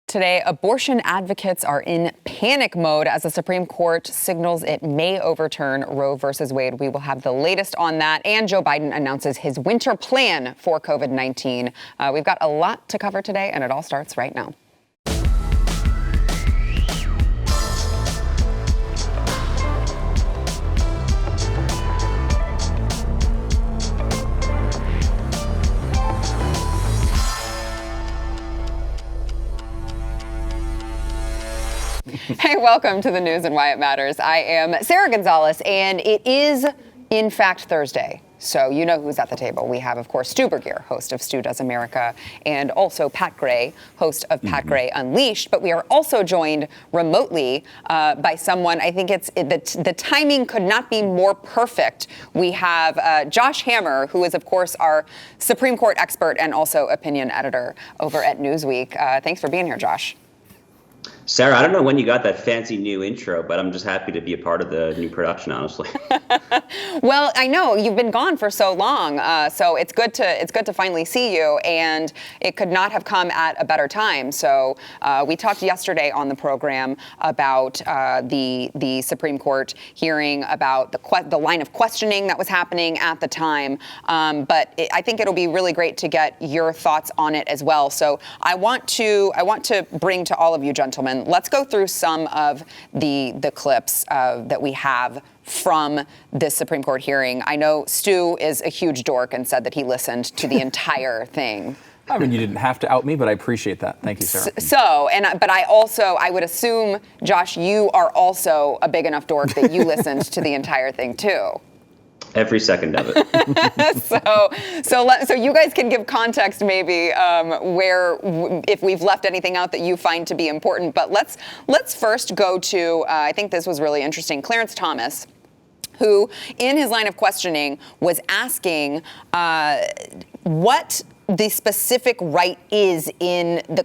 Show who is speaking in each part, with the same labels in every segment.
Speaker 1: Today, abortion advocates are in panic mode as the Supreme Court signals it may overturn Roe versus Wade. We will have the latest on that. And Joe Biden announces his winter plan for COVID-19. We've got a lot to cover today, and it all starts right now. Hey, welcome to the news and why it matters. I am Sarah Gonzalez, and it is, in fact, Thursday. So you know who's at the table. We have, of course, Stu Burguiere, host of Stu Does America, and also Pat Gray, host of Pat Gray Unleashed. But we are also joined remotely by someone, I think the timing could not be more perfect. We have Josh Hammer, who is, of course, our Supreme Court expert and also opinion editor over at Newsweek. Thanks for being here, Josh.
Speaker 2: Sarah, I don't know when you got that fancy new intro, but I'm just happy to be a part of the new production, honestly.
Speaker 1: Well, I know you've been gone for so long, so it's good to finally see you, and it could not have come at a better time. So we talked yesterday on the program about the Supreme Court hearing about the line of questioning that was happening at the time, but I think it'll be really great to get your thoughts on it as well. So I want to bring to all of you gentlemen. Let's go through some of the clips that we have from this Supreme Court hearing. I know Stu is a huge dork and said that he listened to the entire thing.
Speaker 3: I mean, you didn't have to out me, but I appreciate that. Thank you, Sarah.
Speaker 1: But I would assume, Josh, you are also a big enough dork that you listened to the entire thing too.
Speaker 2: Every second of it.
Speaker 1: So you guys can give context maybe if we've left anything out that you find to be important. But let's first go to I think this was really interesting. Clarence Thomas, who in his line of questioning was asking what the specific right is in the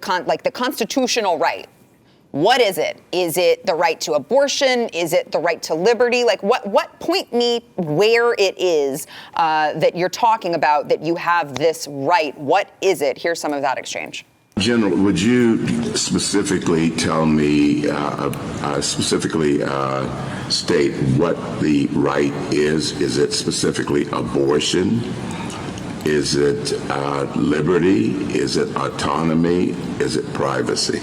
Speaker 1: constitutional right. What is it? Is it the right to abortion? Is it the right to liberty? Like, what point me where it is that you're talking about that you have this right? What is it? Here's some of that exchange.
Speaker 4: General, would you specifically tell me, state what the right is? Is it specifically abortion? Is it liberty? Is it autonomy? Is it privacy?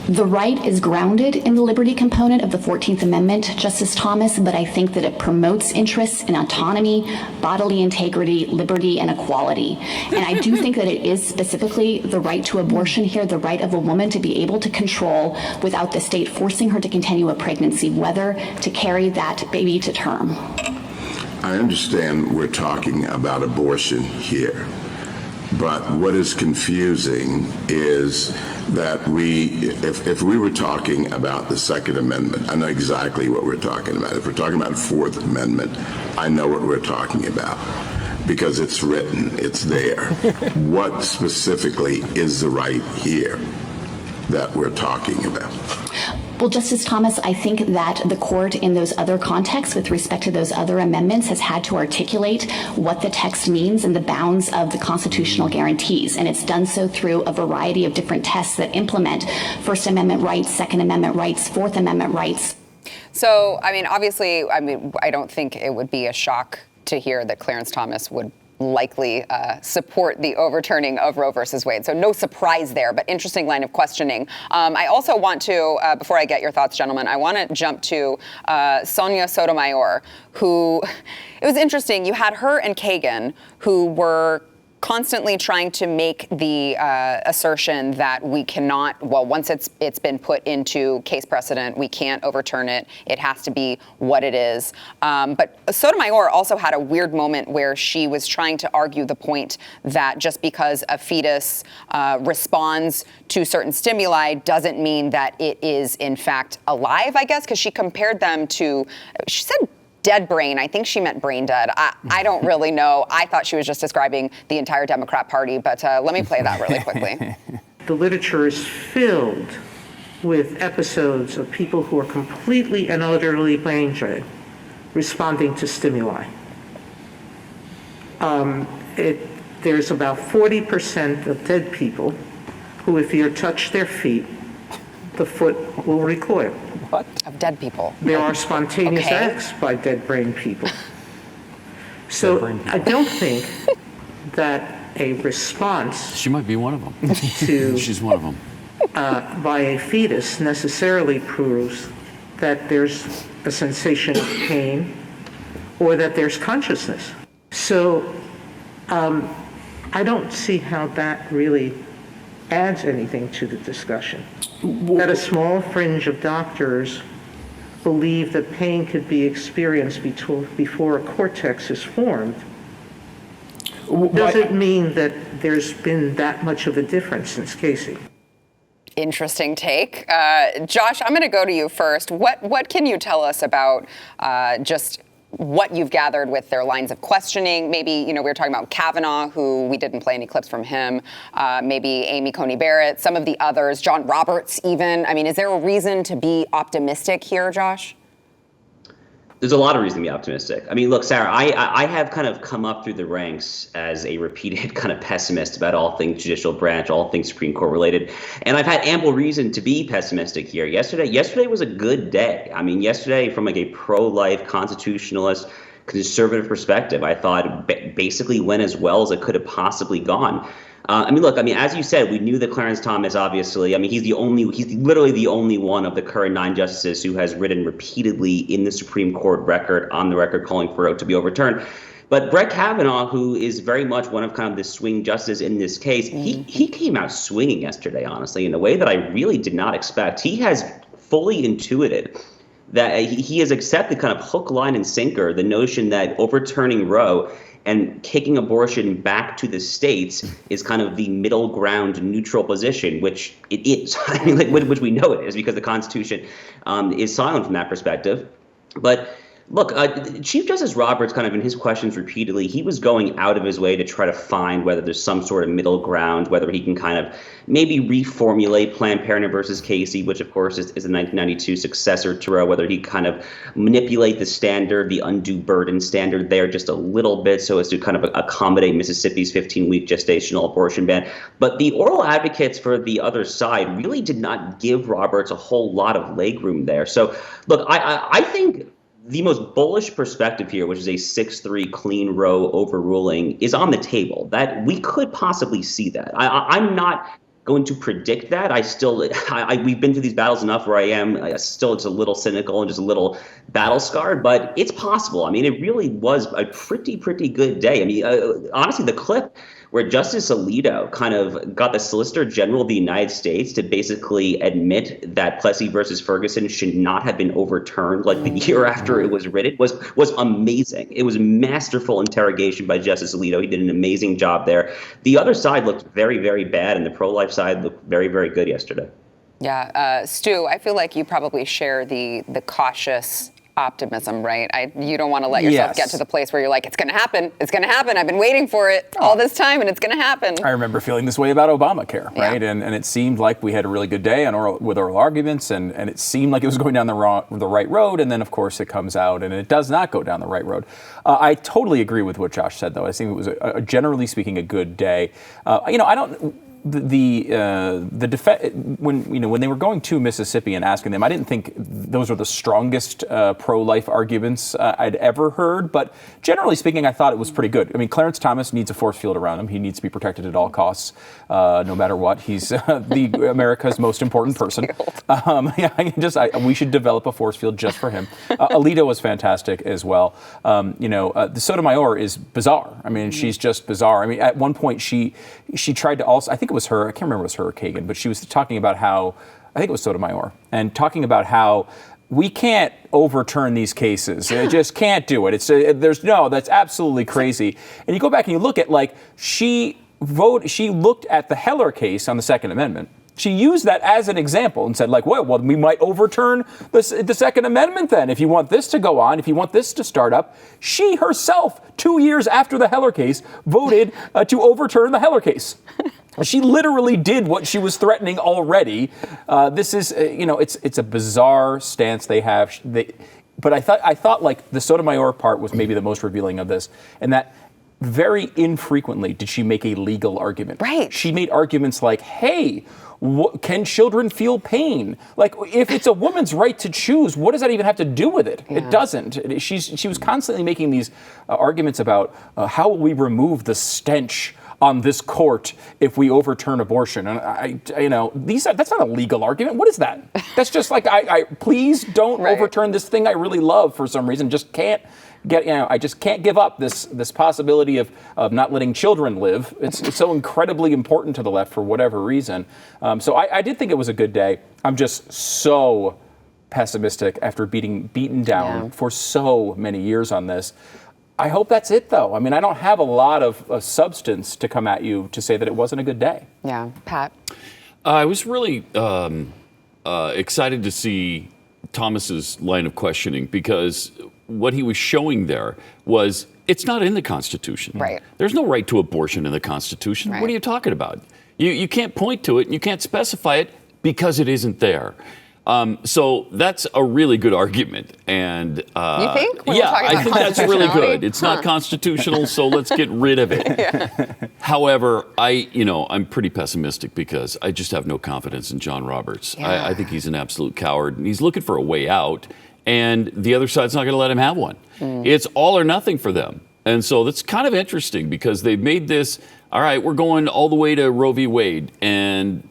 Speaker 5: The right is grounded in the liberty component of the 14th Amendment, Justice Thomas, but I think that it promotes interests in autonomy, bodily integrity, liberty, and equality. And I do think that it is specifically the right to abortion here, the right of a woman to be able to control without the state forcing her to continue a pregnancy, whether to carry that baby to term.
Speaker 4: I understand we're talking about abortion here. But what is confusing is that if we were talking about the Second Amendment, I know exactly what we're talking about. If we're talking about the Fourth Amendment, I know what we're talking about because it's written, it's there. What specifically is the right here that we're talking about?
Speaker 5: Well, Justice Thomas, I think that the court in those other contexts with respect to those other amendments has had to articulate what the text means and the bounds of the constitutional guarantees. And it's done so through a variety of different tests that implement First Amendment rights, Second Amendment rights, Fourth Amendment rights.
Speaker 1: So, obviously, I don't think it would be a shock to hear that Clarence Thomas would likely support the overturning of Roe versus Wade. So no surprise there, but interesting line of questioning. I also want to, before I get your thoughts, gentlemen, I want to jump to Sonia Sotomayor, who, it was interesting. You had her and Kagan, who were constantly trying to make the assertion that we cannot, well, once it's been put into case precedent, we can't overturn it. It has to be what it is. But Sotomayor also had a weird moment where she was trying to argue the point that just because a fetus responds to certain stimuli doesn't mean that it is in fact alive, I guess, because she compared them to, she said dead brain. I think she meant brain dead. I don't really know. I thought she was just describing the entire Democrat Party, but let me play that really quickly.
Speaker 6: The literature is filled with episodes of people who are completely and utterly brain dead responding to stimuli. There's about 40% of dead people who, if you touch their feet, the foot will recoil.
Speaker 3: What?
Speaker 1: Of dead people.
Speaker 6: There are spontaneous
Speaker 1: Okay.
Speaker 6: acts by dead brain people. So I don't think that a response
Speaker 7: She might be one of them.
Speaker 6: to
Speaker 7: She's one of them.
Speaker 6: by a fetus necessarily proves that there's a sensation of pain or that there's consciousness. So I don't see how that really adds anything to the discussion. That a small fringe of doctors believe that pain could be experienced before a cortex is formed doesn't mean that there's been that much of a difference since Casey.
Speaker 1: Interesting take. Josh, I'm going to go to you first. What can you tell us about just what you've gathered with their lines of questioning? Maybe, we were talking about Kavanaugh, who we didn't play any clips from him. Maybe Amy Coney Barrett, some of the others, John Roberts even. I mean, is there a reason to be optimistic here, Josh?
Speaker 2: There's a lot of reason to be optimistic. I mean, look, Sarah, I have kind of come up through the ranks as a repeated kind of pessimist about all things judicial branch, all things Supreme Court related. And I've had ample reason to be pessimistic here. Yesterday was a good day. I mean, yesterday, from like a pro-life, constitutionalist, conservative perspective, I thought it basically went as well as it could have possibly gone. As you said, we knew that Clarence Thomas, obviously, he's literally the only one of the current 9 justices who has written repeatedly in the Supreme Court on the record calling for Roe to be overturned. But Brett Kavanaugh, who is very much one of kind of the swing justices in this case, he came out swinging yesterday, honestly, in a way that I really did not expect. He has fully intuited that he has accepted kind of hook, line, and sinker the notion that overturning Roe and kicking abortion back to the states is kind of the middle ground, neutral position, which it is. Which we know it is because the Constitution is silent from that perspective. But look, Chief Justice Roberts, kind of in his questions repeatedly, he was going out of his way to try to find whether there's some sort of middle ground, whether he can kind of maybe reformulate Planned Parenthood versus Casey, which of course is the 1992 successor to Roe, whether he kind of manipulate the standard, the undue burden standard there just a little bit so as to kind of accommodate Mississippi's 15-week gestational abortion ban. But the oral advocates for the other side really did not give Roberts a whole lot of legroom there. So look, I think the most bullish perspective here, which is a 6-3 clean Roe overruling, is on the table. That we could possibly see that. I'm not going to predict that. We've been through these battles enough where I am still just a little cynical and just a little battle scarred, but it's possible. I mean, it really was a pretty good day. I mean, honestly, the clip where Justice Alito kind of got the Solicitor General of the United States to basically admit that Plessy versus Ferguson should not have been overturned like the year after it was written was amazing. It was masterful interrogation by Justice Alito. He did an amazing job there. The other side looked very, very bad, and the pro-life side looked very, very good yesterday.
Speaker 1: Yeah, Stu, I feel like you probably share the cautious optimism, right? You don't want to let yourself get to the place where you're like, it's going to happen. It's going to happen. I've been waiting for it all this time, and it's going to happen.
Speaker 3: I remember feeling this way about Obamacare, right? Yeah. And it seemed like we had a really good day with oral arguments, and it seemed like it was going down the right road. And then, of course, it comes out, and it does not go down the right road. I totally agree with what Josh said, though. I think it was, generally speaking, a good day. I don't. When they were going to Mississippi and asking them, I didn't think those were the strongest pro-life arguments I'd ever heard. But generally speaking, I thought it was pretty good. I mean, Clarence Thomas needs a force field around him. He needs to be protected at all costs, no matter what. He's America's most important person. We should develop a force field just for him. Alito was fantastic as well. The Sotomayor is bizarre. I mean, she's just bizarre. I mean, at one point she tried to also, I think it was her, I can't remember if it was her or Kagan, but she was talking about how, I think it was Sotomayor, and talking about how we can't overturn these cases. It just can't do it. That's absolutely crazy. And you go back and you look at, she looked at the Heller case on the Second Amendment. She used that as an example and said, well, we might overturn the Second Amendment then if you want this to go on, if you want this to start up. She herself, 2 years after the Heller case, voted to overturn the Heller case. She literally did what she was threatening already. This is, it's a bizarre stance they have. But I thought the Sotomayor part was maybe the most revealing of this, and that very infrequently did she make a legal argument.
Speaker 1: Right.
Speaker 3: She made arguments like, hey, can children feel pain? Like, if it's a woman's right to choose, what does that even have to do with it? Yeah. It doesn't. She was constantly making these arguments about how will we remove the stench on this court if we overturn abortion. And that's not a legal argument. What is that? That's just like, please don't overturn this thing I really love for some reason. Just can't I just can't give up this possibility of not letting children live. It's so incredibly important to the left for whatever reason. So I did think it was a good day. I'm just so pessimistic after being beaten down for so many years on this. I hope that's it, though. I mean, I don't have a lot of substance to come at you to say that it wasn't a good day.
Speaker 1: Yeah. Pat?
Speaker 7: I was really excited to see Thomas's line of questioning, because what he was showing there was it's not in the Constitution.
Speaker 1: Right.
Speaker 7: There's no right to abortion in the Constitution. Right. What are you talking about? You can't point to it, and you can't specify it because it isn't there. So that's a really good argument. And
Speaker 1: you think?
Speaker 7: I think that's really good. It's not constitutional, so let's get rid of it. However, I'm pretty pessimistic because I just have no confidence in John Roberts. Yeah. I think he's an absolute coward, and he's looking for a way out, and the other side's not going to let him have one. It's all or nothing for them. And so that's kind of interesting, because they've made this, all right, we're going all the way to Roe v. Wade, and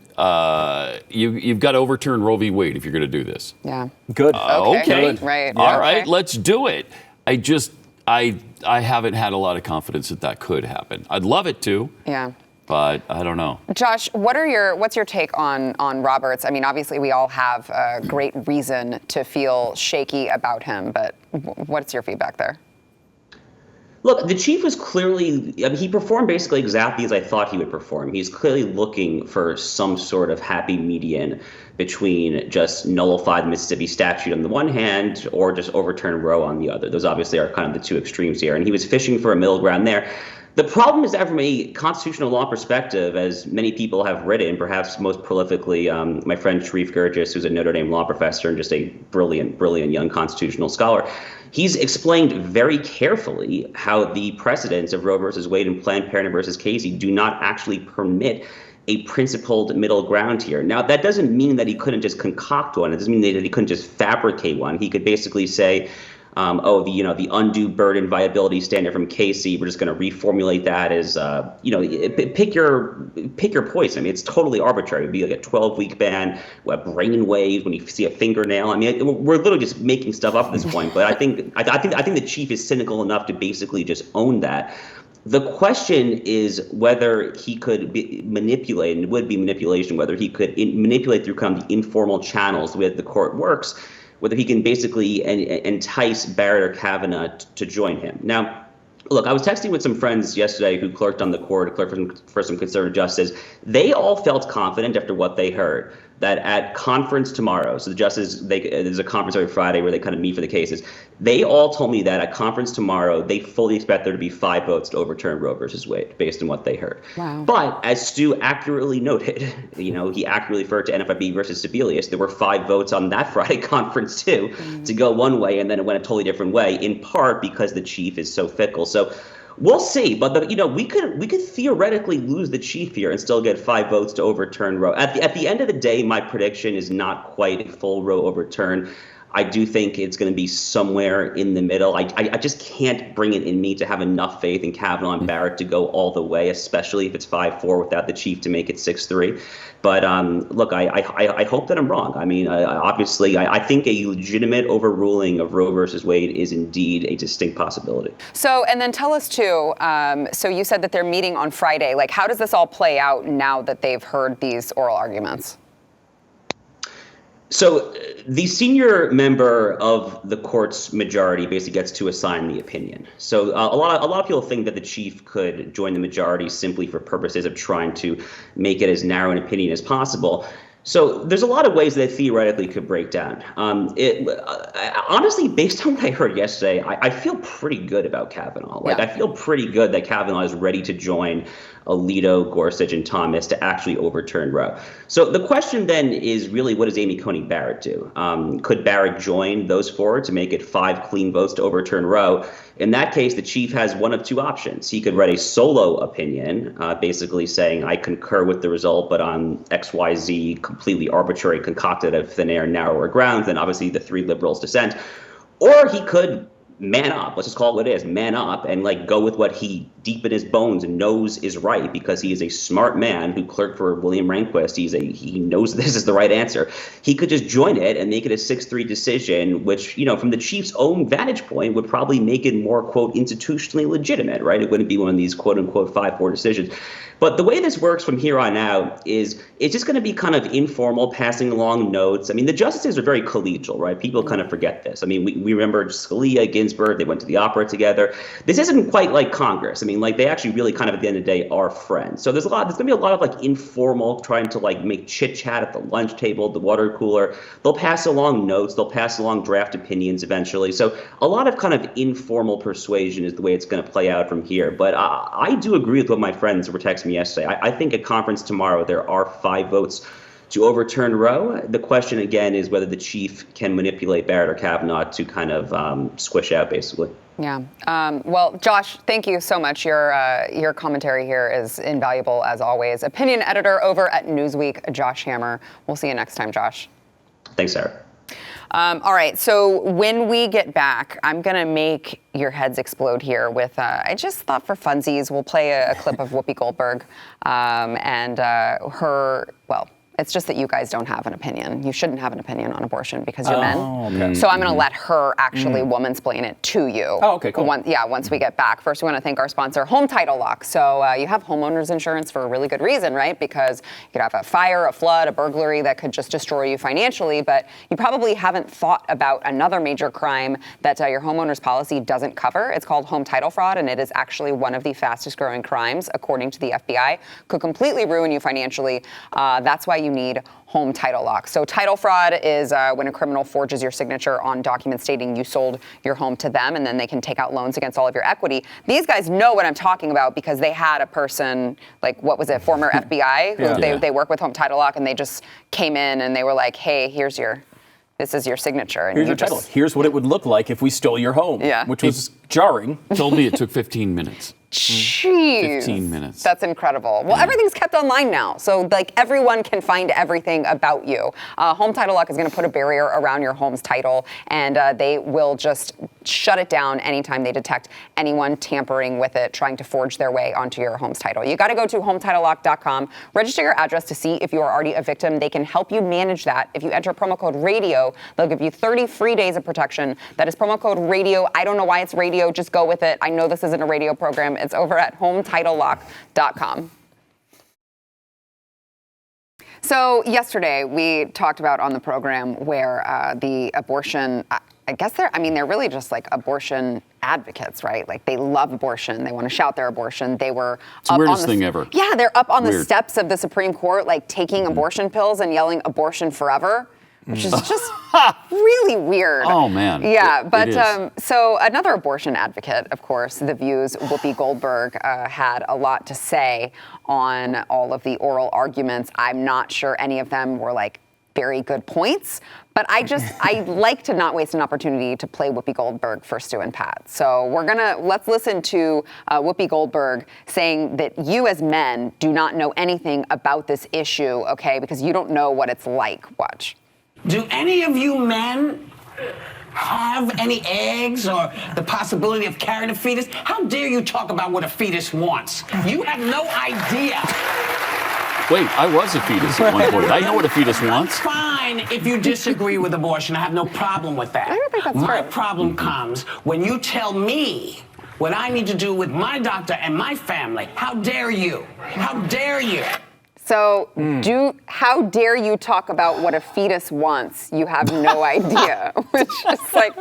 Speaker 7: you've got to overturn Roe v. Wade if you're going to do this.
Speaker 1: Yeah.
Speaker 3: Good.
Speaker 7: Okay.
Speaker 1: Right.
Speaker 7: All right, let's do it. I haven't had a lot of confidence that could happen. I'd love it to.
Speaker 1: Yeah.
Speaker 7: But I don't know.
Speaker 1: Josh, what's your take on Roberts? I mean, obviously we all have a great reason to feel shaky about him, but what's your feedback there?
Speaker 2: Look, the chief was clearly, he performed basically exactly as I thought he would perform. He's clearly looking for some sort of happy median between just nullify the Mississippi statute on the one hand or just overturn Roe on the other. Those obviously are kind of the two extremes here. And he was fishing for a middle ground there. The problem is that from a constitutional law perspective, as many people have written, perhaps most prolifically my friend Sharif Gurgis, who's a Notre Dame law professor and just a brilliant young constitutional scholar, he's explained very carefully how the precedents of Roe versus Wade and Planned Parenthood versus Casey do not actually permit a principled middle ground here. Now, that doesn't mean that he couldn't just concoct one. It doesn't mean that he couldn't just fabricate one. He could basically say, the undue burden viability standard from Casey, we're just going to reformulate that as, pick your poison. I mean, it's totally arbitrary. It'd be like a 12-week ban, brain waves when you see a fingernail. I mean, we're literally just making stuff up at this point. But I think the chief is cynical enough to basically just own that. The question is whether he could manipulate, and it would be manipulation, whether he could manipulate through kind of the informal channels the way that the court works, whether he can basically entice Barrett or Kavanaugh to join him. Now, look, I was texting with some friends yesterday who clerked on the court, clerked for some conservative justices. They all felt confident after what they heard that at conference tomorrow, so the justices, there's a conference every Friday where they kind of meet for the cases. They all told me that at conference tomorrow, they fully expect there to be 5 votes to overturn Roe versus Wade, based on what they heard. Wow. But as Stu accurately noted, he accurately referred to NFIB versus Sebelius. There were 5 votes on that Friday conference too, to go one way, and then it went a totally different way, in part because the chief is so fickle. So we'll see, but we could theoretically lose the chief here and still get 5 votes to overturn Roe. At the end of the day, my prediction is not quite a full Roe overturn. I do think it's going to be somewhere in the middle. I just can't bring it in me to have enough faith in Kavanaugh and Barrett to go all the way, especially if it's 5-4 without the chief to make it 6-3. But look, I hope that I'm wrong. I mean, obviously, I think a legitimate overruling of Roe versus Wade is indeed a distinct possibility.
Speaker 1: So, and then tell us too, so you said that they're meeting on Friday. Like, how does this all play out now that they've heard these oral arguments?
Speaker 2: So the senior member of the court's majority basically gets to assign the opinion. So a lot of people think that the chief could join the majority simply for purposes of trying to make it as narrow an opinion as possible. So there's a lot of ways that theoretically could break down. Honestly, based on what I heard yesterday, I feel pretty good about Kavanaugh. I feel pretty good that Kavanaugh is ready to join Alito, Gorsuch, and Thomas to actually overturn Roe. So the question then is really, what does Amy Coney Barrett do? Could Barrett join those four to make it 5 clean votes to overturn Roe? In that case, the chief has one of 2 options. He could write a solo opinion, basically saying, I concur with the result, but on XYZ completely arbitrary, concocted of thin air, narrower grounds, then obviously the 3 liberals dissent. Or he could man up, let's just call it what it is, man up, and like go with what he deep in his bones knows is right, because he is a smart man who clerked for William Rehnquist. He knows this is the right answer. He could just join it and make it a 6-3 decision, which, from the chief's own vantage point, would probably make it more, quote, institutionally legitimate, right? It wouldn't be one of these, quote unquote, 5-4 decisions. But the way this works from here on out is it's just going to be kind of informal, passing along notes. I mean, the justices are very collegial, right? People kind of forget this. I mean, we remember Scalia, Ginsburg, they went to the opera together. This isn't quite like Congress. I mean, like, they actually really kind of at the end of the day are friends. So there's going to be a lot of like informal, trying to like make chit chat at the lunch table, the water cooler. They'll pass along notes. They'll pass along draft opinions eventually. So a lot of kind of informal persuasion is the way it's going to play out from here. But I do agree with what my friends were texting me yesterday. I think at conference tomorrow there are 5 votes to overturn Roe. The question again is whether the chief can manipulate Barrett or Kavanaugh to kind of squish out, basically.
Speaker 1: Yeah. Well, Josh, thank you so much. Your commentary here is invaluable as always. Opinion editor over at Newsweek, Josh Hammer. We'll see you next time, Josh.
Speaker 2: Thanks, Sarah.
Speaker 1: All right, so when we get back, I'm going to make your heads explode here with, I just thought for funsies, we'll play a clip of Whoopi Goldberg and her, well, it's just that you guys don't have an opinion. You shouldn't have an opinion on abortion because you're men.
Speaker 3: Okay.
Speaker 1: So I'm going to let her actually womansplain it to you.
Speaker 3: Oh, okay, cool.
Speaker 1: Once we get back. First, we want to thank our sponsor, Home Title Lock. So you have homeowners insurance for a really good reason, right? Because you could have a fire, a flood, a burglary that could just destroy you financially, but you probably haven't thought about another major crime that your homeowner's policy doesn't cover. It's called home title fraud, and it is actually one of the fastest growing crimes, according to the FBI. Could completely ruin you financially. That's why you need Home Title Lock. So title fraud is when a criminal forges your signature on documents stating you sold your home to them, and then they can take out loans against all of your equity. These guys know what I'm talking about because they had a person, like, what was it, former FBI, who they work with Home Title Lock, and they just came in and they were like, hey, this is your signature. And
Speaker 3: here's your title. Here's what it would look like if we stole your home, which was jarring.
Speaker 7: Told me it took 15 minutes.
Speaker 1: Jeez.
Speaker 7: 15 minutes.
Speaker 1: That's incredible. Well, everything's kept online now, so like everyone can find everything about you. Home Title Lock is going to put a barrier around your home's title, and they will just shut it down anytime they detect anyone tampering with it, trying to forge their way onto your home's title. You got to go to HometitleLock.com, register your address to see if you are already a victim. They can help you manage that. If you enter promo code RADIO, they'll give you 30 free days of protection. That is promo code RADIO. I don't know why it's radio. Just go with it. I know this isn't a radio program. It's over at HometitleLock.com. So yesterday we talked about on the program where the abortion, I guess they're really just like abortion advocates, right? Like they love abortion. They want to shout their abortion. They were
Speaker 7: it's the weirdest thing ever.
Speaker 1: Yeah, they're up on the steps of the Supreme Court, like taking abortion pills and yelling abortion forever. Which is just really weird.
Speaker 7: Oh, man.
Speaker 1: Yeah, but
Speaker 7: it is.
Speaker 1: So another abortion advocate, of course, The View's Whoopi Goldberg had a lot to say on all of the oral arguments. I'm not sure any of them were like very good points, but I like to not waste an opportunity to play Whoopi Goldberg for Stu and Pat. So let's listen to Whoopi Goldberg saying that you as men do not know anything about this issue, okay, because you don't know what it's like. Watch.
Speaker 8: Do any of you men have any eggs or the possibility of carrying a fetus? How dare you talk about what a fetus wants? You have no idea.
Speaker 7: Wait, I was a fetus at one point. I know what a fetus wants.
Speaker 8: Fine if you disagree with abortion. I have no problem with that.
Speaker 1: I don't think that's
Speaker 8: My
Speaker 1: true.
Speaker 8: problem comes when you tell me what I need to do with my doctor and my family. How dare you? How dare you?
Speaker 1: So, how dare you talk about what a fetus wants? You have no idea. Which is like,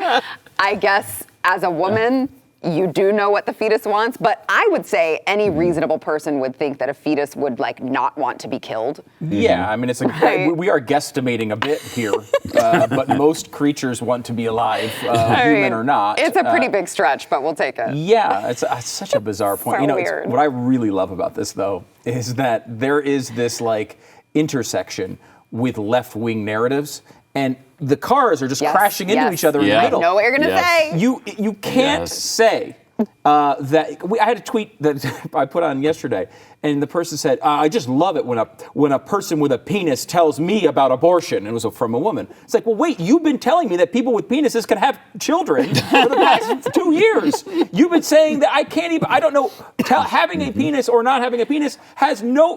Speaker 1: I guess, as a woman, you do know what the fetus wants, but I would say any reasonable person would think that a fetus would like not want to be killed.
Speaker 3: Yeah, I mean, it's
Speaker 1: Right.
Speaker 3: we are guesstimating a bit here, but most creatures want to be alive, human or not.
Speaker 1: It's a pretty big stretch, but we'll take it.
Speaker 3: Yeah, it's such a bizarre point.
Speaker 1: So
Speaker 3: You know,
Speaker 1: weird.
Speaker 3: what I really love about this, though, is that there is this like intersection with left-wing narratives, and the cars are just
Speaker 1: Yes,
Speaker 3: crashing into
Speaker 1: yes.
Speaker 3: each other in
Speaker 7: Yeah.
Speaker 3: the
Speaker 1: I
Speaker 3: middle.
Speaker 1: know what you're gonna
Speaker 7: Yes.
Speaker 1: say.
Speaker 3: You can't
Speaker 7: Yes.
Speaker 3: say that I had a tweet that I put on yesterday, and the person said, "I just love it when a person with a penis tells me about abortion." And it was from a woman. It's like, well, wait, you've been telling me that people with penises can have children for the past 2 years. You've been saying that I don't know. Having a penis or not having a penis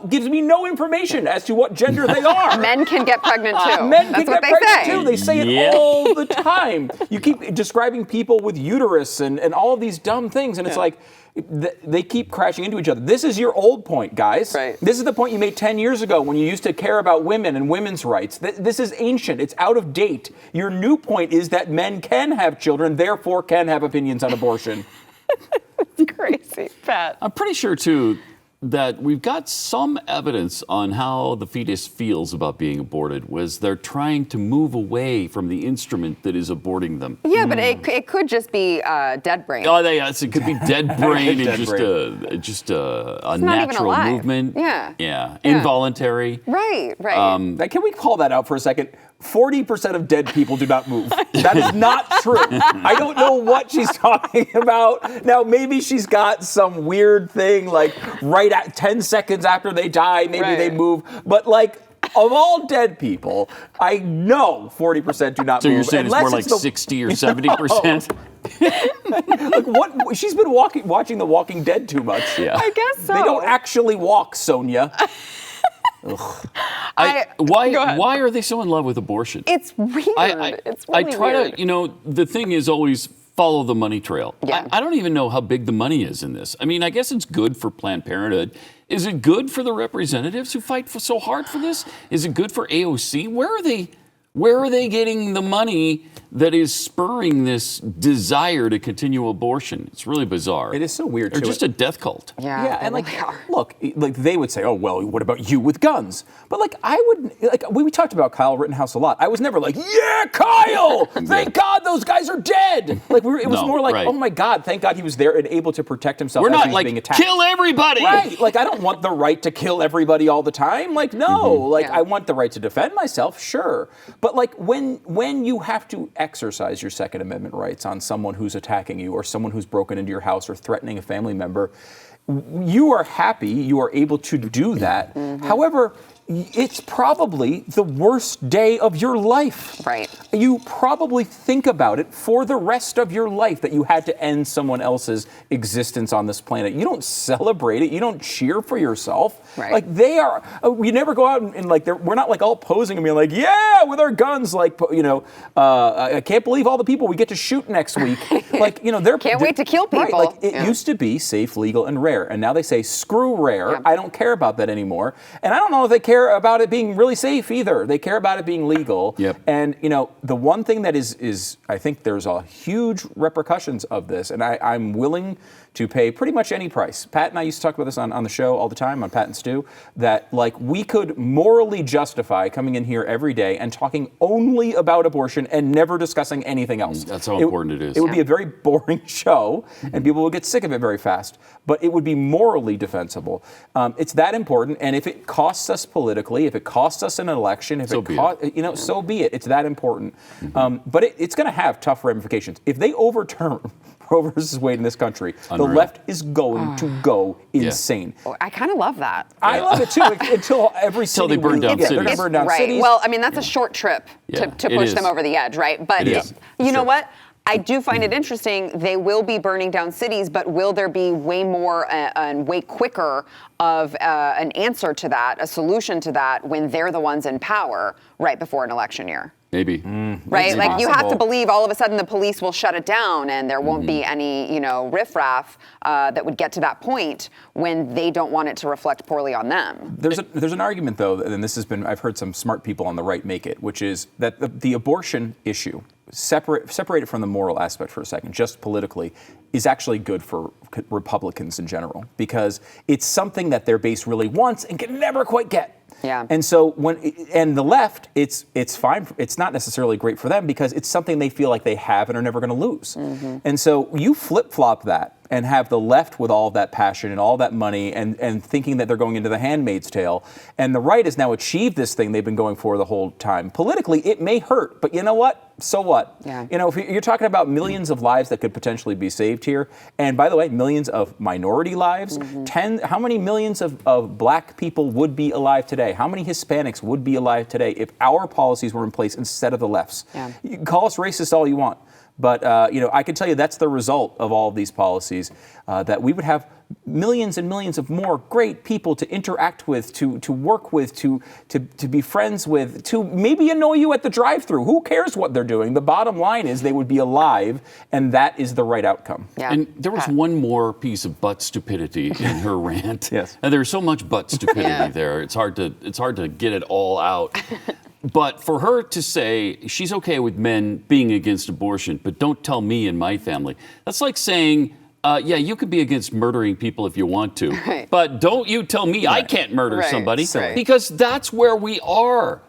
Speaker 3: gives me no information as to what gender they are.
Speaker 1: Men can get pregnant too.
Speaker 3: Men
Speaker 1: That's
Speaker 3: can
Speaker 1: what
Speaker 3: get
Speaker 1: they
Speaker 3: pregnant
Speaker 1: say.
Speaker 3: too. They say it
Speaker 7: Yeah.
Speaker 3: all the time. You keep describing people with uterus and all of these dumb things, and it's like they keep crashing into each other. This is your old point, guys.
Speaker 1: Right.
Speaker 3: This is the point you made 10 years ago when you used to care about women and women's rights. This is ancient. It's out of date. Your new point is that men can have children, therefore can have opinions on abortion.
Speaker 1: It's crazy, Pat.
Speaker 7: I'm pretty sure, too, that we've got some evidence on how the fetus feels about being aborted, was they're trying to move away from the instrument that is aborting them.
Speaker 1: Yeah, but it could just be dead brain.
Speaker 7: Oh, yes, it could be dead brain and
Speaker 3: Dead
Speaker 7: just a
Speaker 1: not even
Speaker 7: natural
Speaker 1: alive.
Speaker 7: movement.
Speaker 1: Yeah.
Speaker 7: Involuntary.
Speaker 1: Right.
Speaker 3: Now, can we call that out for a second? 40% of dead people do not move. That is not true. I don't know what she's talking about. Now, maybe she's got some weird thing like right at 10 seconds after they die, maybe they
Speaker 1: Right.
Speaker 3: move. But like, of all dead people, I know 40% do not
Speaker 7: So
Speaker 3: move.
Speaker 7: you're saying it's more like
Speaker 3: the-
Speaker 7: 60 or 70%?
Speaker 3: Like what? She's been watching The Walking Dead too much.
Speaker 7: Yeah.
Speaker 1: I guess so.
Speaker 3: They don't actually walk, Sonia.
Speaker 1: Go ahead.
Speaker 7: Why are they so in love with abortion?
Speaker 1: It's weird. It's
Speaker 7: I
Speaker 1: really
Speaker 7: try
Speaker 1: weird.
Speaker 7: to, the thing is always follow the money trail.
Speaker 1: Yeah.
Speaker 7: I don't even know how big the money is in this. I mean, I guess it's good for Planned Parenthood. Is it good for the representatives who fight so hard for this? Is it good for AOC? Where are they getting the money that is spurring this desire to continue abortion? It's really bizarre.
Speaker 3: It is so weird,
Speaker 7: They're
Speaker 3: too.
Speaker 7: just a death cult.
Speaker 1: Yeah,
Speaker 3: Yeah,
Speaker 1: they
Speaker 3: and like,
Speaker 1: really are.
Speaker 3: look, like they would say, "Oh, well, what about you with guns?" But like, I wouldn't. Like, we talked about Kyle Rittenhouse a lot. I was never like, "Yeah, Kyle! Thank God those guys are dead." Like, it was
Speaker 7: No,
Speaker 3: more like,
Speaker 7: right.
Speaker 3: "Oh my God, thank God he was there and able to protect himself."
Speaker 7: We're
Speaker 3: as
Speaker 7: not
Speaker 3: he was
Speaker 7: like,
Speaker 3: being attacked.
Speaker 7: kill everybody!
Speaker 3: Right. Like, I don't want the right to kill everybody all the time. Like, no. Like,
Speaker 1: Yeah.
Speaker 3: I want the right to defend myself, sure. But like, when you have to exercise your Second Amendment rights on someone who's attacking you or someone who's broken into your house or threatening a family member, you are happy you are able to do that. However, it's probably the worst day of your life.
Speaker 1: Right.
Speaker 3: You probably think about it for the rest of your life that you had to end someone else's existence on this planet. You don't celebrate it. You don't cheer for yourself.
Speaker 1: Right.
Speaker 3: Like they are. We never go out and like we're not like all posing and being like, yeah, with our guns. Like, I can't believe all the people we get to shoot next week. Like, they're
Speaker 1: Can't wait to kill
Speaker 3: Right,
Speaker 1: people.
Speaker 3: like it
Speaker 1: Yeah.
Speaker 3: used to be safe, legal, and rare, and now they say screw rare.
Speaker 1: Yeah.
Speaker 3: I don't care about that anymore, and I don't know if they care about it being really safe either. They care about it being legal.
Speaker 7: Yep.
Speaker 3: And the one thing that is I think there's a huge repercussions of this, and I'm willing to pay pretty much any price. Pat and I used to talk about this on the show all the time on Pat and Stu, that like we could morally justify coming in here every day and talking only about abortion and never discussing anything else.
Speaker 7: That's how important it is.
Speaker 3: It would be a very boring show, and people would get sick of it very fast. But it would be morally defensible. It's that important, and if it costs us politically, if it costs us an election, if
Speaker 7: So
Speaker 3: it
Speaker 7: be
Speaker 3: costs, so be it. It's that important. But it's going to have tough ramifications. If they overturn Roe versus Wade in this country,
Speaker 7: Unreal.
Speaker 3: the left is going to go insane.
Speaker 1: Oh, I kind of love that.
Speaker 3: I love it too, until every city.
Speaker 7: they burn down
Speaker 3: They're
Speaker 7: cities.
Speaker 3: going to burn down
Speaker 1: right.
Speaker 3: cities.
Speaker 1: Well, I mean, that's a short trip
Speaker 7: Yeah,
Speaker 1: to
Speaker 7: it
Speaker 1: push
Speaker 7: is.
Speaker 1: them over the edge, right? But
Speaker 7: It is.
Speaker 1: you know what? I do find it interesting. They will be burning down cities, but will there be way more and way quicker of an answer to that, a solution to that, when they're the ones in power right before an election year?
Speaker 7: Maybe.
Speaker 1: Right?
Speaker 3: It's
Speaker 1: Like you have to
Speaker 3: possible.
Speaker 1: believe all of a sudden the police will shut it down and there won't be any, riffraff that would get to that point when they don't want it to reflect poorly on them.
Speaker 3: There's an argument though, and this has been I've heard some smart people on the right make it, which is that the abortion issue separate it from the moral aspect for a second, just politically, is actually good for Republicans in general, because it's something that their base really wants and can never quite get.
Speaker 1: Yeah.
Speaker 3: And so and the left, it's fine. It's not necessarily great for them because it's something they feel like they have and are never going to lose. Mm-hmm. And so you flip-flop that and have the left with all of that passion and all that money and thinking that they're going into the Handmaid's Tale. And the right has now achieved this thing they've been going for the whole time. Politically, it may hurt, but you know what? So what?
Speaker 1: Yeah.
Speaker 3: You know, if you're talking about millions of lives that could potentially be saved here, and by the way, millions of minority lives, how many millions of black people would be alive today? How many Hispanics would be alive today if our policies were in place instead of the left's?
Speaker 1: Yeah.
Speaker 3: You can call us racist all you want, but I can tell you that's the result of all of these policies, that we would have millions and millions of more great people to interact with, to work with, to be friends with, to maybe annoy you at the drive-thru. Who cares what they're doing? The bottom line is they would be alive, and that is the right outcome.
Speaker 1: Yeah.
Speaker 7: And there was one more piece of butt stupidity in her rant.
Speaker 3: Yes.
Speaker 7: And there's so much butt stupidity there. It's hard to get it all out. But for her to say she's okay with men being against abortion, but don't tell me and my family, that's like saying, yeah, you could be against murdering people if you want to,
Speaker 1: right.
Speaker 7: but don't you tell me I can't murder
Speaker 1: Right.
Speaker 7: somebody,
Speaker 1: Right.
Speaker 7: because that's where we are.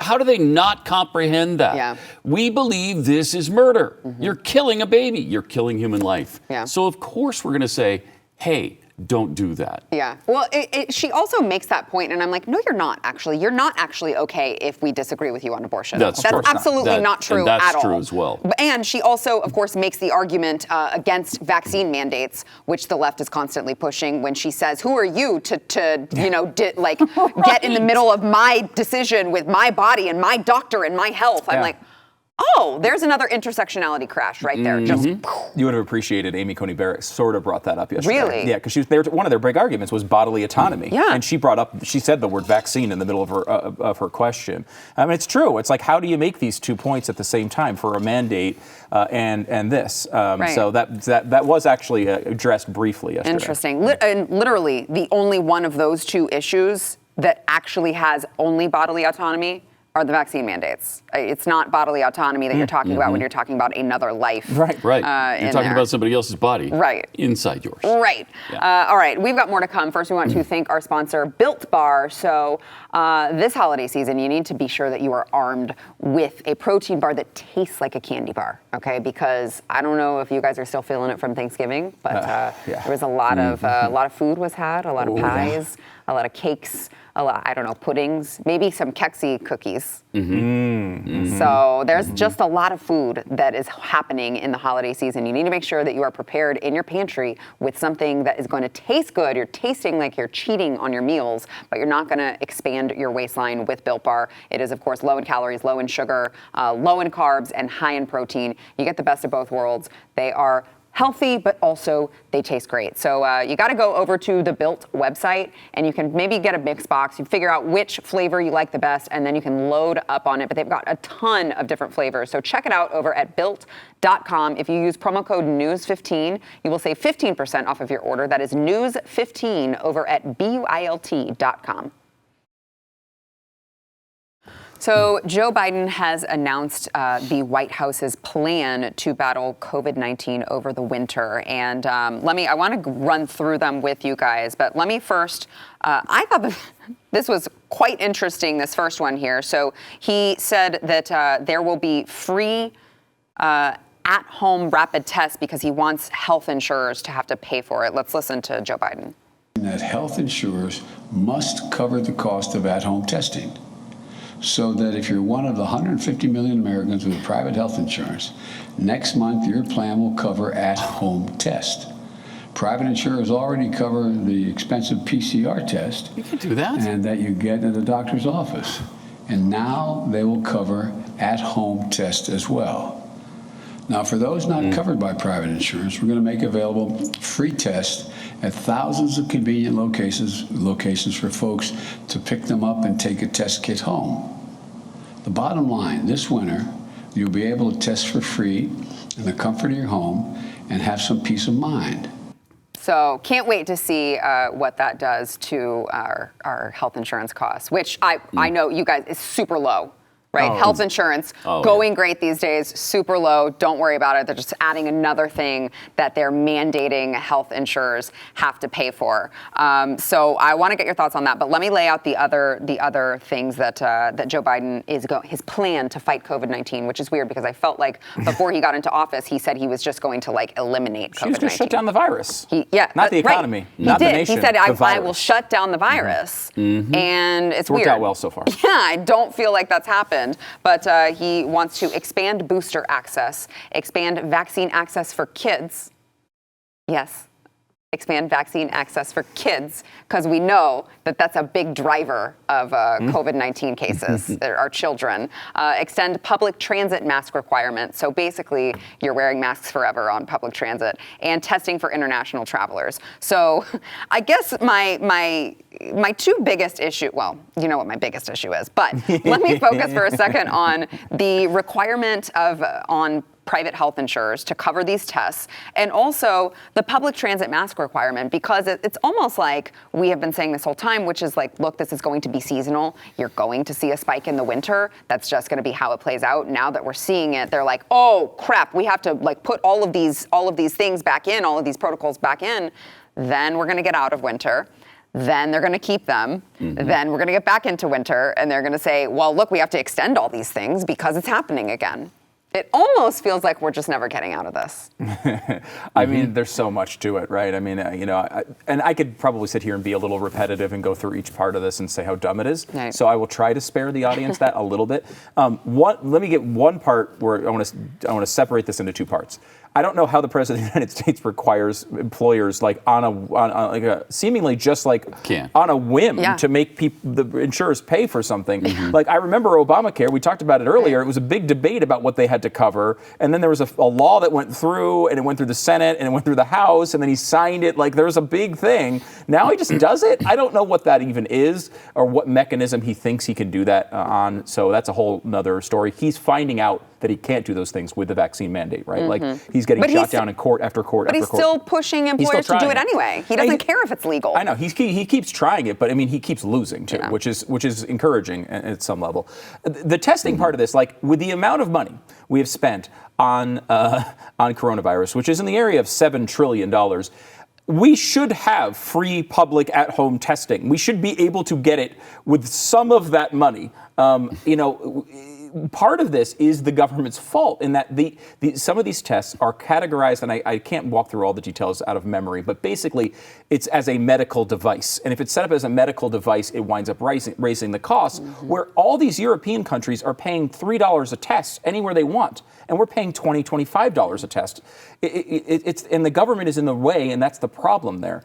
Speaker 7: How do they not comprehend that?
Speaker 1: Yeah.
Speaker 7: We believe this is murder. You're killing a baby. You're killing human life.
Speaker 1: Yeah.
Speaker 7: So of course we're going to say, hey, don't do that.
Speaker 1: Yeah. Well, she also makes that point, and I'm like, no, you're not actually. You're not actually okay if we disagree with you on abortion.
Speaker 7: That's true.
Speaker 1: absolutely not true
Speaker 7: and that's
Speaker 1: at all.
Speaker 7: true as well.
Speaker 1: And she also, of course, makes the argument against vaccine mandates, which the left is constantly pushing when she says, who are you to get in the middle of my decision with my body and my doctor and my health? I'm like, oh, there's another intersectionality crash right there. Just
Speaker 3: You would have appreciated Amy Coney Barrett sort of brought that up yesterday.
Speaker 1: Really?
Speaker 3: Yeah, because one of their big arguments was bodily autonomy.
Speaker 1: Yeah.
Speaker 3: And she said the word vaccine in the middle of her question. I mean, it's true. It's like, how do you make these 2 points at the same time for a mandate and this?
Speaker 1: Right.
Speaker 3: So that was actually addressed briefly yesterday.
Speaker 1: interesting. And literally, the only one of those two issues that actually has only bodily autonomy are the vaccine mandates. It's not bodily autonomy that you're talking about when you're talking about another life.
Speaker 3: Right.
Speaker 7: You're talking about somebody else's body.
Speaker 1: Right.
Speaker 7: Inside yours.
Speaker 1: Right.
Speaker 7: Yeah.
Speaker 1: All right. We've got more to come. First, we want to thank our sponsor, Built Bar. So this holiday season, you need to be sure that you are armed with a protein bar that tastes like a candy bar. Okay. Because I don't know if you guys are still feeling it from Thanksgiving, but there was a lot of food was had, a lot of pies, a lot of cakes, puddings, maybe some Kexi cookies. So there's just a lot of food that is happening in the holiday season. You need to make sure that you are prepared in your pantry with something that is going to taste good. You're tasting like you're cheating on your meals, but you're not going to expand your waistline with Built Bar. It is, of course, low in calories, low in sugar, low in carbs, and high in protein. You get the best of both worlds. They are healthy, but also they taste great. So you got to go over to the Built website, and you can maybe get a mix box. You figure out which flavor you like the best, and then you can load up on it. But they've got a ton of different flavors. So check it out over at Built.com. If you use promo code NEWS15, you will save 15% off of your order. That is NEWS15 over at BUILT.com. So Joe Biden has announced the White House's plan to battle COVID-19 over the winter. And I want to run through them with you guys. But let me first, I thought that this was quite interesting, this first one here. So he said that there will be free at-home rapid tests because he wants health insurers to have to pay for it. Let's listen to Joe Biden.
Speaker 9: That health insurers must cover the cost of at-home testing, so that if you're one of the 150 million Americans with private health insurance, next month your plan will cover at-home test. Private insurers already cover the expensive PCR test.
Speaker 7: You can do that.
Speaker 9: And that you get in the doctor's office. And now they will cover at-home test as well. Now, for those not covered by private insurance, we're going to make available free tests at thousands of convenient locations for folks to pick them up and take a test kit home. The bottom line, this winter, you'll be able to test for free in the comfort of your home and have some peace of mind.
Speaker 1: So can't wait to see what that does to our health insurance costs, which I know you guys is super low. right? Health insurance, going great these days, super low, don't worry about it. They're just adding another thing that they're mandating health insurers have to pay for. So I want to get your thoughts on that, but let me lay out the other things that Joe Biden his plan to fight COVID-19, which is weird because I felt like before he got into office, he said he was just going to like eliminate COVID-19.
Speaker 3: He was going to shut down the virus.
Speaker 1: Not
Speaker 3: the economy,
Speaker 1: right.
Speaker 3: not the nation.
Speaker 1: He said, I will
Speaker 3: virus.
Speaker 1: shut down the virus. And it's
Speaker 3: worked
Speaker 1: weird.
Speaker 3: out well so far.
Speaker 1: Yeah, I don't feel like that's happened. But he wants to expand booster access, expand vaccine access for kids. Yes. Expand vaccine access for kids, because we know that that's a big driver of COVID-19 cases, our children. Extend public transit mask requirements. So basically, you're wearing masks forever on public transit, and testing for international travelers. So I guess my two biggest issue, well, you know what my biggest issue is, but let me focus for a second on the requirement on private health insurers to cover these tests, and also the public transit mask requirement, because it's almost like we have been saying this whole time, which is like, look, this is going to be seasonal. You're going to see a spike in the winter. That's just going to be how it plays out. Now that we're seeing it, they're like, oh crap, we have to like put all of these things back in, all of these protocols back in. Then we're going to get out of winter. Then they're going to keep them. Then we're going to get back into winter, and they're going to say, well, look, we have to extend all these things because it's happening again. It almost feels like we're just never getting out of this.
Speaker 3: I mean, there's so much to it, right? I mean, and I could probably sit here and be a little repetitive and go through each part of this and say how dumb it is. Right. So I will try to spare the audience that a little bit. Let me get one part where I want to separate this into two parts. I don't know how the President of the United States requires employers like seemingly just like on a whim to make the insurers pay for something. Like I remember Obamacare, we talked about it earlier. It was a big debate about what they had to cover, and then there was a law that went through, and it went through the Senate, and it went through the House, and then he signed it. Like there was a big thing. Now he just does it. I don't know what that even is or what mechanism he thinks he can do that on. So that's a whole nother story. He's finding out that he can't do those things with the vaccine mandate, right? Like he's getting shot down in court after court after court.
Speaker 1: But he's still pushing employers to do it anyway. He doesn't care if it's legal.
Speaker 3: I know he keeps trying it, but I mean he keeps losing too, which is encouraging at some level. The testing part of this, like with the amount of money we have spent on coronavirus, which is in the area of $7 trillion. We should have free public at-home testing. We should be able to get it with some of that money. Part of this is the government's fault in that some of these tests are categorized, and I can't walk through all the details out of memory, but basically it's as a medical device. And if it's set up as a medical device, it winds up raising the costs, where all these European countries are paying $3 a test anywhere they want, and we're paying $20, $25 a test. And the government is in the way, and that's the problem there.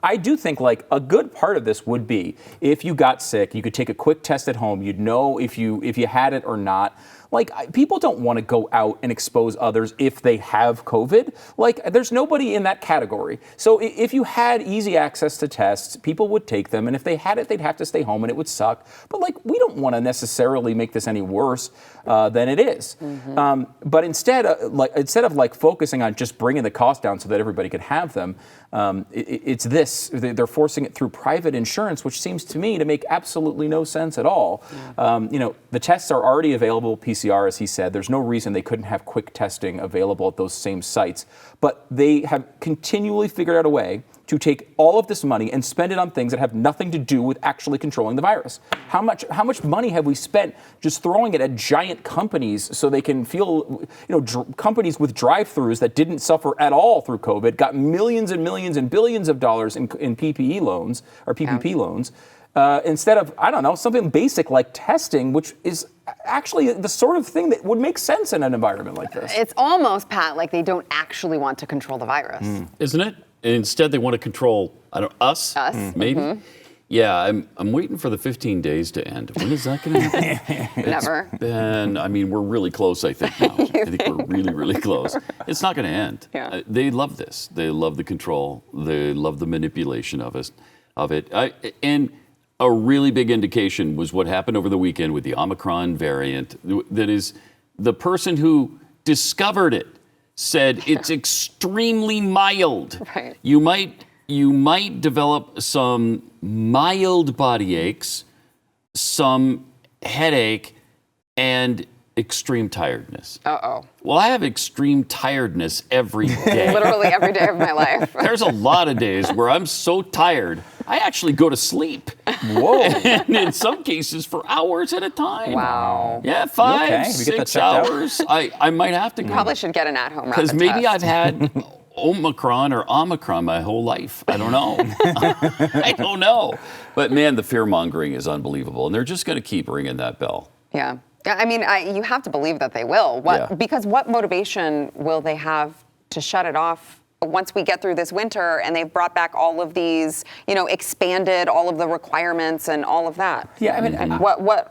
Speaker 3: I do think like a good part of this would be if you got sick, you could take a quick test at home. You'd know if you had it or not. Like people don't want to go out and expose others if they have COVID. Like there's nobody in that category. So if you had easy access to tests, people would take them. And if they had it, they'd have to stay home and it would suck. But like we don't want to necessarily make this any worse than it is. But instead of focusing on just bringing the cost down so that everybody could have them, it's this. They're forcing it through private insurance, which seems to me to make absolutely no sense at all. The tests are already available, PCR, as he said. There's no reason they couldn't have quick testing available at those same sites. But they have continually figured out a way to take all of this money and spend it on things that have nothing to do with actually controlling the virus. How much money have we spent just throwing it at giant companies so they can feel, companies with drive-thrus that didn't suffer at all through COVID, got millions and millions and billions of dollars in PPE loans or PPP loans, instead of, I don't know, something basic like testing, which is actually the sort of thing that would make sense in an environment like this.
Speaker 1: It's almost, Pat, like they don't actually want to control the virus.
Speaker 7: Isn't it? Instead, they want to control us. Maybe. Yeah, I'm waiting for the 15 days to end. When is that going to happen?
Speaker 1: Never.
Speaker 7: We're really close, I think, now. I think we're really, really close. It's not going to end.
Speaker 1: Yeah.
Speaker 7: They love this. They love the control. They love the manipulation of it. And a really big indication was what happened over the weekend with the Omicron variant. That is, the person who discovered it said it's extremely mild.
Speaker 1: Right.
Speaker 7: You might develop some mild body aches, some headache, and extreme tiredness.
Speaker 1: Uh-oh.
Speaker 7: Well, I have extreme tiredness every day.
Speaker 1: Literally every day of my life.
Speaker 7: There's a lot of days where I'm so tired, I actually go to sleep.
Speaker 3: Whoa.
Speaker 7: And in some cases for hours at a time.
Speaker 1: Wow.
Speaker 7: Yeah, 5,
Speaker 3: okay? Have you get that
Speaker 7: 6
Speaker 3: checked out?
Speaker 7: hours. I might have to go.
Speaker 1: Probably should get an at-home rapid
Speaker 7: Because maybe
Speaker 1: test.
Speaker 7: I've had Omicron or Omicron my whole life. I don't know. I don't know. But man, the fear-mongering is unbelievable. And they're just going to keep ringing that bell.
Speaker 1: Yeah. I mean, you have to believe that they will. Because what motivation will they have to shut it off once we get through this winter and they've brought back all of these, expanded all of the requirements and all of that?
Speaker 3: Yeah, I mean,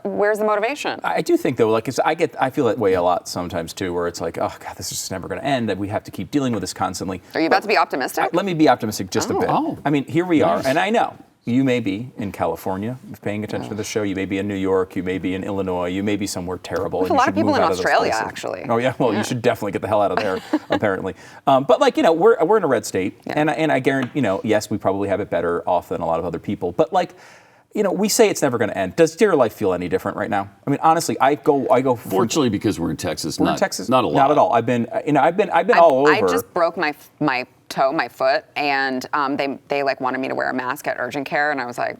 Speaker 1: where's the motivation?
Speaker 3: I do think though, I feel that way a lot sometimes too, where it's like, oh God, this is just never going to end. That we have to keep dealing with this constantly.
Speaker 1: Are you about to be optimistic?
Speaker 3: Let me be optimistic just a bit.
Speaker 7: Oh.
Speaker 3: I mean, here we are, and I know. You may be in California paying attention to the show. You may be in New York. You may be in Illinois. You may be somewhere terrible.
Speaker 1: There's a lot of people in Australia, actually.
Speaker 3: Oh, yeah? Well, you should definitely get the hell out of there, apparently. But, we're in a red state. Yeah. And I guarantee, yes, we probably have it better off than a lot of other people. But, we say it's never going to end. Does your life feel any different right now? I mean, honestly, I go.
Speaker 7: Fortunately, because we're in Texas,
Speaker 3: in Texas,
Speaker 7: not a lot.
Speaker 3: Not at all. I've been all over.
Speaker 1: I just broke my toe, my foot, and they wanted me to wear a mask at urgent care, and I was like,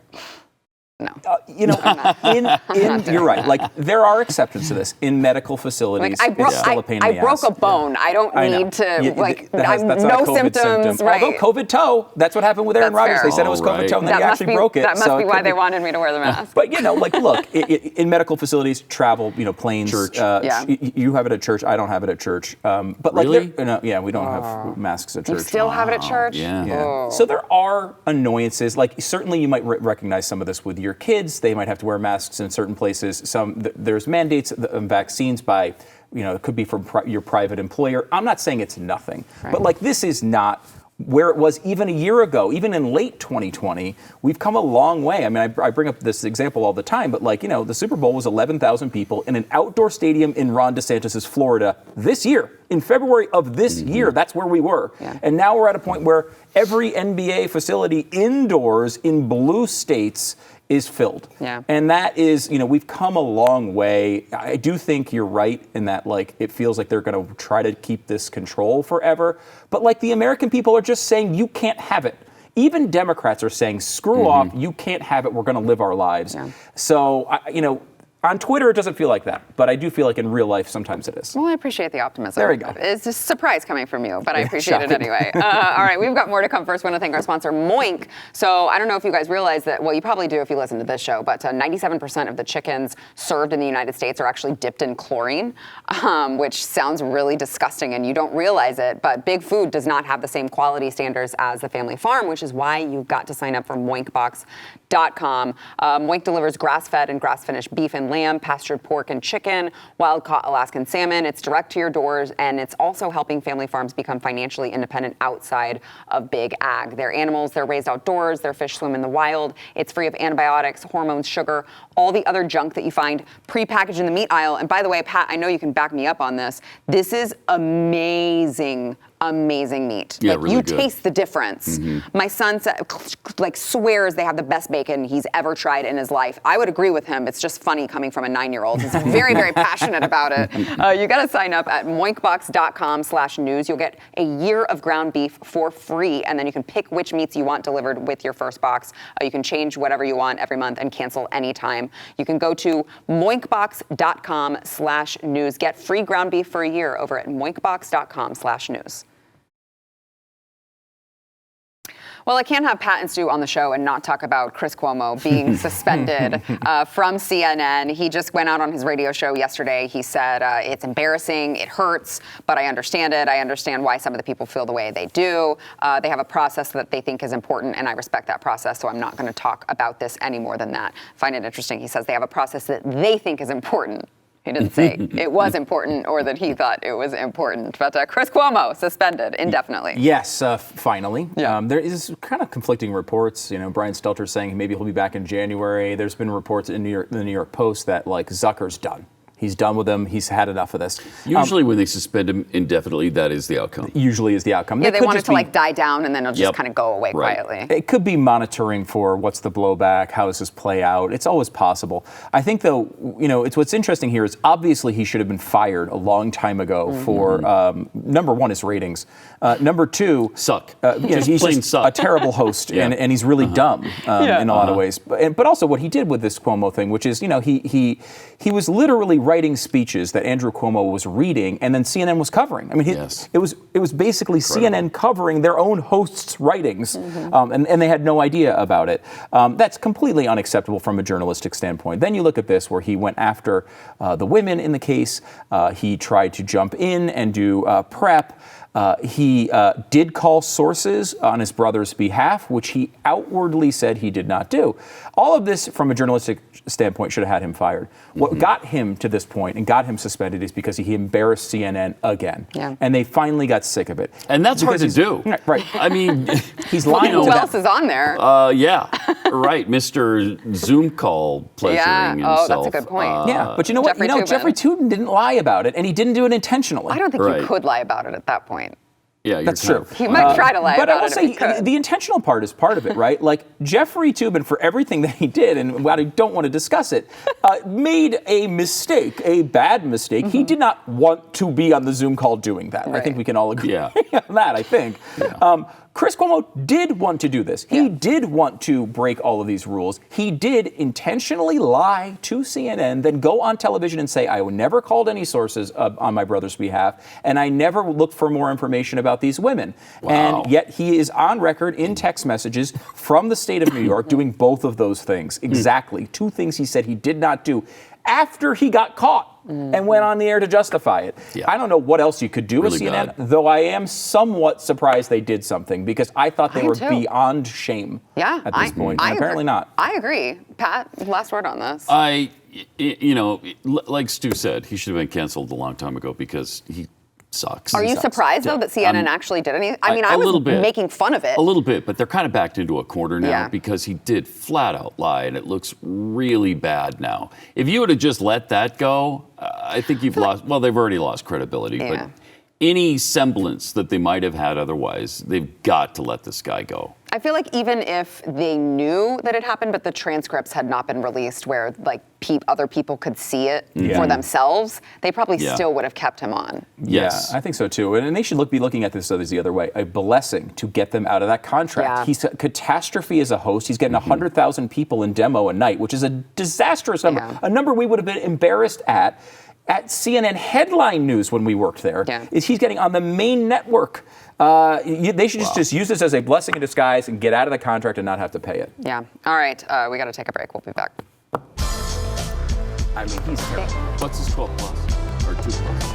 Speaker 1: no.
Speaker 3: You're right. There are exceptions to this. In medical facilities, it's still a pain in the ass.
Speaker 1: I broke a bone. I don't need to,
Speaker 3: that's
Speaker 1: no
Speaker 3: symptoms.
Speaker 1: symptoms. Right.
Speaker 3: Although COVID toe, that's what happened with Aaron Rodgers. They said it was COVID toe, and then he actually broke it.
Speaker 1: That must be why they wanted me to wear the mask.
Speaker 3: But, look, in medical facilities, travel, planes.
Speaker 7: Church.
Speaker 3: You have it at church. I don't have it at church. But
Speaker 7: really?
Speaker 3: We don't have masks at church.
Speaker 1: You still have it at church?
Speaker 7: Yeah.
Speaker 1: Oh.
Speaker 3: So there are annoyances. Certainly you might recognize some of this with your kids. They might have to wear masks in certain places. There's mandates of vaccines by, it could be from your private employer. I'm not saying it's nothing, but this is not where it was even a year ago. Even in late 2020, we've come a long way. I mean, I bring up this example all the time, but the Super Bowl was 11,000 people in an outdoor stadium in Ron DeSantis' Florida this year. In February of this year, that's where we were. Yeah. And now we're at a point where every NBA facility indoors in blue states is filled. Yeah. And that is, we've come a long way. I do think you're right in that, it feels like they're going to try to keep this control forever. But, the American people are just saying, you can't have it. Even Democrats are saying, screw off, you can't have it, we're going to live our lives. Yeah. So, on Twitter, it doesn't feel like that, but I do feel like in real life, sometimes it is.
Speaker 1: Well, I appreciate the optimism.
Speaker 3: There we go.
Speaker 1: It's a surprise coming from you, but I appreciate it anyway. All right, we've got more to come. First, I want to thank our sponsor, Moink. So I don't know if you guys realize that, well, you probably do if you listen to this show, but 97% of the chickens served in the United States are actually dipped in chlorine, which sounds really disgusting, and you don't realize it, but Big Food does not have the same quality standards as the family farm, which is why you've got to sign up for moinkbox.com. Moink delivers grass-fed and grass-finished beef and lamb, pastured pork and chicken, wild-caught Alaskan salmon. It's direct to your doors, and it's also helping family farms become financially independent outside of big ag. Their animals, they're raised outdoors, their fish swim in the wild. It's free of antibiotics, hormones, sugar, all the other junk that you find prepackaged in the meat aisle. And by the way, Pat, I know you can back me up on this. This is amazing meat.
Speaker 7: Yeah, really
Speaker 1: you
Speaker 7: good.
Speaker 1: Taste the difference. My son swears they have the best bacon he's ever tried in his life. I would agree with him. It's just funny coming from a 9-year-old. He's very, very passionate about it. You got to sign up at moinkbox.com/news. You'll get a year of ground beef for free, and then you can pick which meats you want delivered with your first box. You can change whatever you want every month and cancel anytime. You can go to moinkbox.com/news. Get free ground beef for a year over at moinkbox.com/news. Well, I can't have Pat and Stu on the show and not talk about Chris Cuomo being suspended from CNN. He just went out on his radio show yesterday. He said, it's embarrassing, it hurts, but I understand it. I understand why some of the people feel the way they do. They have a process that they think is important, and I respect that process, so I'm not going to talk about this any more than that. Find it interesting. He says they have a process that they think is important. He didn't say it was important or that he thought it was important. But Chris Cuomo suspended indefinitely.
Speaker 3: Yes, finally. Yeah. There is kind of conflicting reports. Brian Stelter saying maybe he'll be back in January. There's been reports in the New York Post that Zucker's done. He's done with them. He's had enough of this.
Speaker 7: Usually when they suspend him indefinitely, that is the outcome.
Speaker 3: Usually is the outcome.
Speaker 1: Yeah, they want it to like die down and then it'll just kind of go away quietly.
Speaker 3: It could be monitoring for what's the blowback, how does this play out. It's always possible. I think though, it's what's interesting here is obviously he should have been fired a long time ago for number one, his ratings. Number two,
Speaker 7: suck.
Speaker 3: He's
Speaker 7: plain
Speaker 3: just
Speaker 7: suck.
Speaker 3: a terrible host and he's really dumb in a lot of ways. But also what he did with this Cuomo thing, which is, he was literally writing speeches that Andrew Cuomo was reading and then CNN was covering. I mean, it was basically CNN covering their own hosts' writings, and they had no idea about it. That's completely unacceptable from a journalistic standpoint. Then you look at this where he went after the women in the case. He tried to jump in and do prep. He did call sources on his brother's behalf, which he outwardly said he did not do. All of this, from a journalistic standpoint, should have had him fired. What got him to this point and got him suspended is because he embarrassed CNN again. Yeah. And they finally got sick of it.
Speaker 7: And that's hard to do.
Speaker 3: Right.
Speaker 7: I mean,
Speaker 3: he's lying to
Speaker 1: Who
Speaker 3: them.
Speaker 1: else is on there?
Speaker 7: Yeah, right. Mr. Zoom call pleasuring himself.
Speaker 1: Oh, that's a good point.
Speaker 3: Yeah, but you know what? Jeffrey Toobin didn't lie about it, and he didn't do it intentionally.
Speaker 1: I don't think you could lie about it at that point.
Speaker 7: Yeah,
Speaker 3: that's true.
Speaker 1: He might try to lie
Speaker 3: but
Speaker 1: about
Speaker 3: I will
Speaker 1: it.
Speaker 3: say the intentional part is part of it, right? Like Jeffrey Toobin, for everything that he did, and while I don't want to discuss it, made a mistake, a bad mistake. He did not want to be on the Zoom call doing that. Right. I think we can all agree on that, I think. Yeah. Chris Cuomo did want to do this. He did want to break all of these rules. He did intentionally lie to CNN, then go on television and say, I never called any sources on my brother's behalf, and I never looked for more information about these women. Wow. And yet he is on record in text messages from the state of New York doing both of those things. Exactly. Two things he said he did not do after he got caught. And went on the air to justify it. Yeah. I don't know what else you could do with CNN, though I am somewhat surprised they did something because I thought they were beyond shame at this point. And apparently not.
Speaker 1: I agree. Pat, last word on this.
Speaker 7: Like Stu said, he should have been canceled a long time ago because he sucks.
Speaker 1: Are you surprised, though, that CNN actually did anything? I mean, I was making fun of it.
Speaker 7: A little bit, but they're kind of backed into a corner now because he did flat out lie, and it looks really bad now. If you would have just let that go, I think you've lost, well, they've already lost credibility, but any semblance that they might have had otherwise, they've got to let this guy go.
Speaker 1: I feel like even if they knew that it happened, but the transcripts had not been released where like other people could see it for themselves, they probably still would have kept him on.
Speaker 3: Yes. Yeah, I think so too. And they should be looking at this the other way. A blessing to get them out of that contract. Yeah. He's a catastrophe as a host. He's getting 100,000 people in demo a night, which is a disastrous number. Yeah. A number we would have been embarrassed at CNN headline news when we worked there. Yeah. Is he's getting on the main network. They should just use this as a blessing in disguise and get out of the contract and not have to pay it.
Speaker 1: Yeah. All right. We got to take a break. We'll be back.
Speaker 3: I mean, he's terrible.
Speaker 7: What's his 12 plus or 2 plus?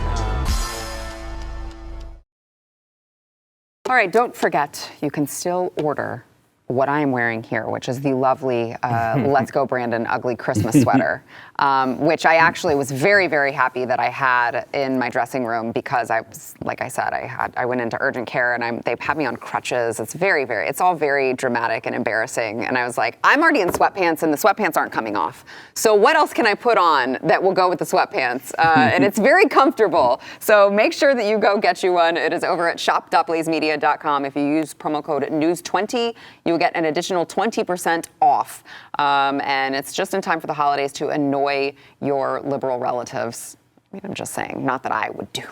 Speaker 1: All right. Don't forget, you can still order what I'm wearing here, which is the lovely Let's Go Brandon ugly Christmas sweater, which I actually was very, very happy that I had in my dressing room because I was, like I said, I went into urgent care and they had me on crutches. It's it's all very dramatic and embarrassing. And I was like, I'm already in sweatpants and the sweatpants aren't coming off. So what else can I put on that will go with the sweatpants? And it's very comfortable. So make sure that you go get you one. It is over at shop.blazemedia.com. If you use promo code NEWS20, you will get an additional 20% off. And it's just in time for the holidays to annoy your liberal relatives. I mean, I'm just saying, not that I would do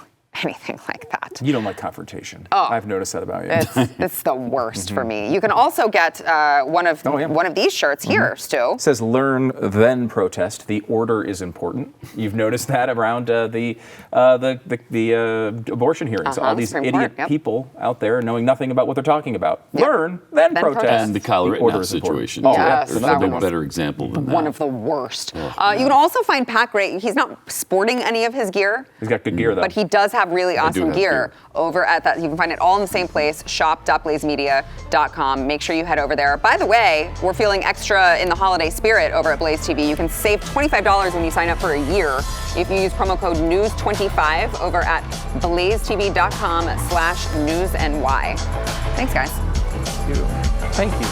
Speaker 1: anything like that.
Speaker 3: You don't like confrontation.
Speaker 1: Oh,
Speaker 3: I've noticed that about you.
Speaker 1: It's the worst for me. You can also get one of these shirts here, Stu.
Speaker 3: It says learn, then protest. The order is important. You've noticed that around the abortion hearings. All these idiot people out there knowing nothing about what they're talking about. Yep. Learn, then protest.
Speaker 7: And the Kyle Rittenhouse situation.
Speaker 1: Oh, yes,
Speaker 7: there's no better example than that.
Speaker 1: One of the worst. You can also find Pat Gray. He's not sporting any of his gear.
Speaker 3: He's got good gear, though.
Speaker 1: But he does have really awesome gear over at that. You can find it all in the same place, shop.blazemedia.com. Make sure you head over there. By the way, we're feeling extra in the holiday spirit over at BlazeTV. You can save $25 when you sign up for a year if you use promo code NEWS25 over at blazetv.com/newsny. Thanks, guys.
Speaker 3: Thank you.